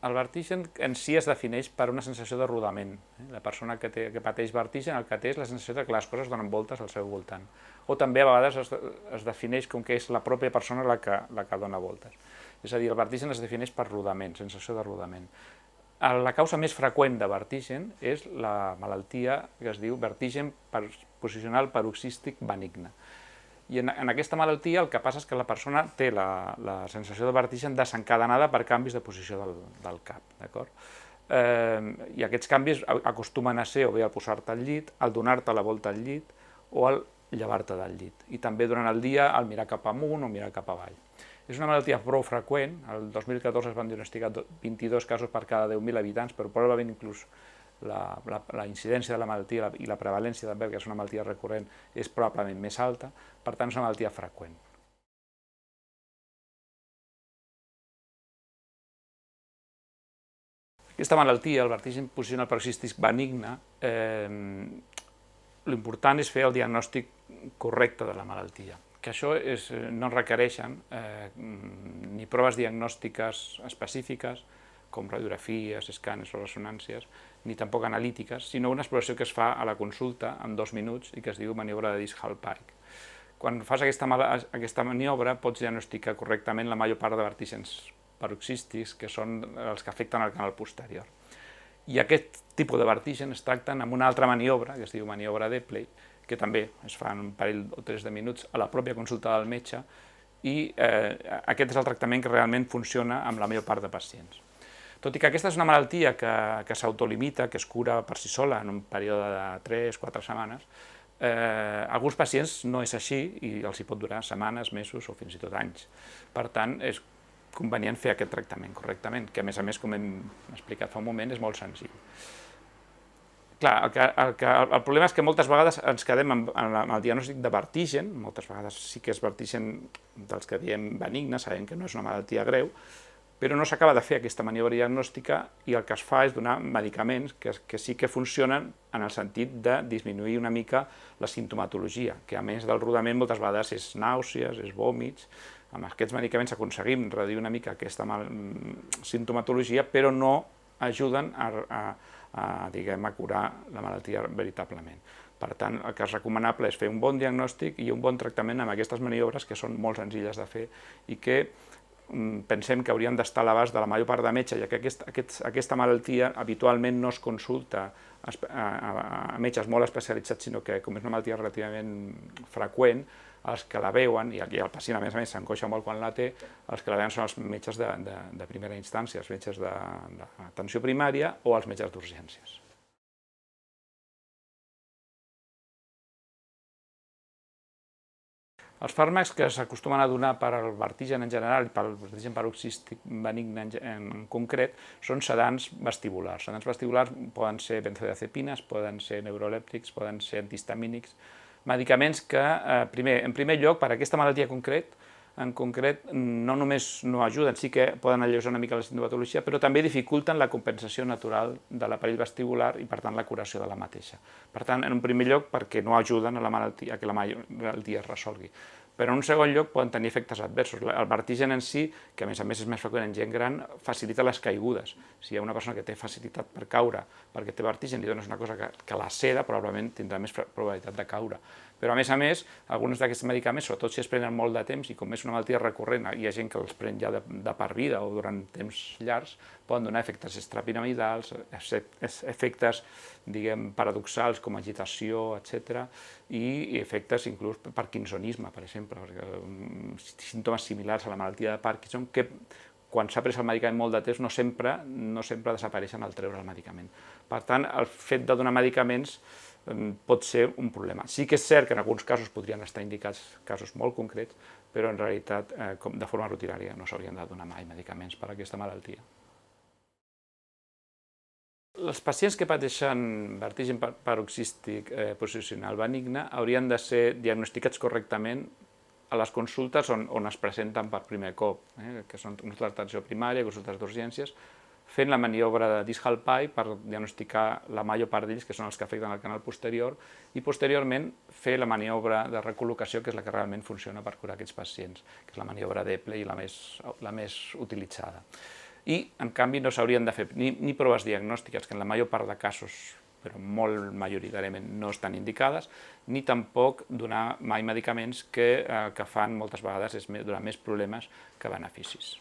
El vertigen en si es defineix per una sensació de rodament. La persona que pateix vertigen el que té és la sensació que les coses donen voltes al seu voltant. O també a vegades es defineix com que és la pròpia persona la que dona voltes. És a dir, el vertigen es defineix per rodament, sensació de rodament. La causa més freqüent de vertigen és la malaltia que es diu vertigen posicional paroxístic benigne. I en aquesta malaltia el que passa és que la persona té la sensació de vertigen desencadenada per canvis de posició del cap, d'acord? I aquests canvis acostumen a ser o bé al posar-te al llit, al donar-te la volta al llit o al llevar-te del llit. I també durant el dia al mirar cap amunt o mirar cap avall. És una malaltia prou freqüent, el 2014 es van diagnosticar 22 casos per cada 10.000 habitants, però probablement inclús la incidència de la malaltia i la prevalència també, que és una malaltia recurrent, és probablement més alta, per tant és una malaltia freqüent. Aquesta malaltia, el vertigen posicional paroxístic benigne, l'important és fer el diagnòstic correcte de la malaltia, que això no requereixen ni proves diagnòstiques específiques, com radiografies, escàners o ressonàncies, ni tampoc analítiques, sinó una exploració que es fa a la consulta en 2 minuts i que es diu maniobra de Disch-Hallpike. Quan fas aquesta maniobra pots diagnosticar correctament la major part de vertigens paroxístics, que són els que afecten el canal posterior. I aquest tipus de vertigen es tracten amb una altra maniobra, que es diu maniobra d'Epley, que també es fa en un parell o 3 de minuts a la pròpia consulta del metge, i aquest és el tractament que realment funciona amb la major part de pacients. Tot i que aquesta és una malaltia que s'autolimita, que es cura per si sola en un període de 3-4 setmanes, alguns pacients no és així i els hi pot durar setmanes, mesos o fins i tot anys. Per tant, és convenient fer aquest tractament correctament, que a més, com hem explicat fa un moment, és molt senzill. Clar, el problema és que moltes vegades ens quedem amb el diagnòstic de vertigen, moltes vegades sí que és vertigen dels que diem benigne, sabem que no és una malaltia greu, però no s'acaba de fer aquesta maniobra diagnòstica i el que es fa és donar medicaments que sí que funcionen en el sentit de disminuir una mica la simptomatologia, que a més del rodament moltes vegades és nàusees, és vòmits. Amb aquests medicaments aconseguim reduir una mica aquesta simptomatologia, però no ajuden a curar la malaltia veritablement. Per tant, el que és recomanable és fer un bon diagnòstic i un bon tractament amb aquestes maniobres que són molt senzilles de fer i que pensem que haurien d'estar a l'abast de la major part de metges, ja que aquesta malaltia habitualment no es consulta a metges molt especialitzats, sinó que com és una malaltia relativament freqüent, els que la veuen, i el pacient a més s'angoixa molt quan la té, els que la veuen són els metges de primera instància, els metges d'atenció primària o els metges d'urgències. Els fàrmacs que s'acostumen a donar per al vertigen en general i pel vertigen paroxístic benigne en concret són sedants vestibulars. Sedants vestibulars poden ser benzodiazepines, poden ser neurolèptics, poden ser antihistamínics, medicaments que, en primer lloc, per a aquesta malaltia en concret, no només no ajuden, sí que poden alleujar una mica la simptomatologia, però també dificulten la compensació natural de l'aparell vestibular i, per tant, la curació de la mateixa. Per tant, en un primer lloc, perquè no ajuden a que la malaltia es resolgui. Però en un segon lloc poden tenir efectes adversos. El vertigen en si, que a més és més freqüent en gent gran, facilita les caigudes. Si hi ha una persona que té facilitat per caure perquè té vertigen i dones una cosa que la seda, probablement tindrà més probabilitat de caure. Però a més, alguns d'aquests medicaments, sobretot si es prenen molt de temps i com és una malaltia recurrent, hi ha gent que els pren ja de per vida o durant temps llargs, poden donar efectes extrapiramidals, efectes, diguem, paradoxals com agitació, etc. i efectes inclús parkinsonisme, per exemple, símptomes similars a la malaltia de Parkinson, que quan s'ha pres el medicament molt de temps no sempre desapareixen al treure el medicament. Per tant, el fet de donar medicaments pot ser un problema. Sí que és cert que en alguns casos podrien estar indicats casos molt concrets, però en realitat de forma rutinària no s'haurien de donar mai medicaments per a aquesta malaltia. Els pacients que pateixen vertigen paroxístic posicional benigne haurien de ser diagnosticats correctament a les consultes on es presenten per primer cop, que són consultes d'atenció primària, consultes d'urgències, fent la maniobra de Disch-Hallpike per diagnosticar la major part d'ells, que són els que afecten el canal posterior, i posteriorment fer la maniobra de recol·locació, que és la que realment funciona per curar aquests pacients, que és la maniobra d'Epley i la més utilitzada. i, en canvi, no s'haurien de fer ni proves diagnòstiques, que en la major part de casos, però molt majoritàriament no estan indicades, ni tampoc donar mai medicaments que el que fan moltes vegades és donar més problemes que beneficis.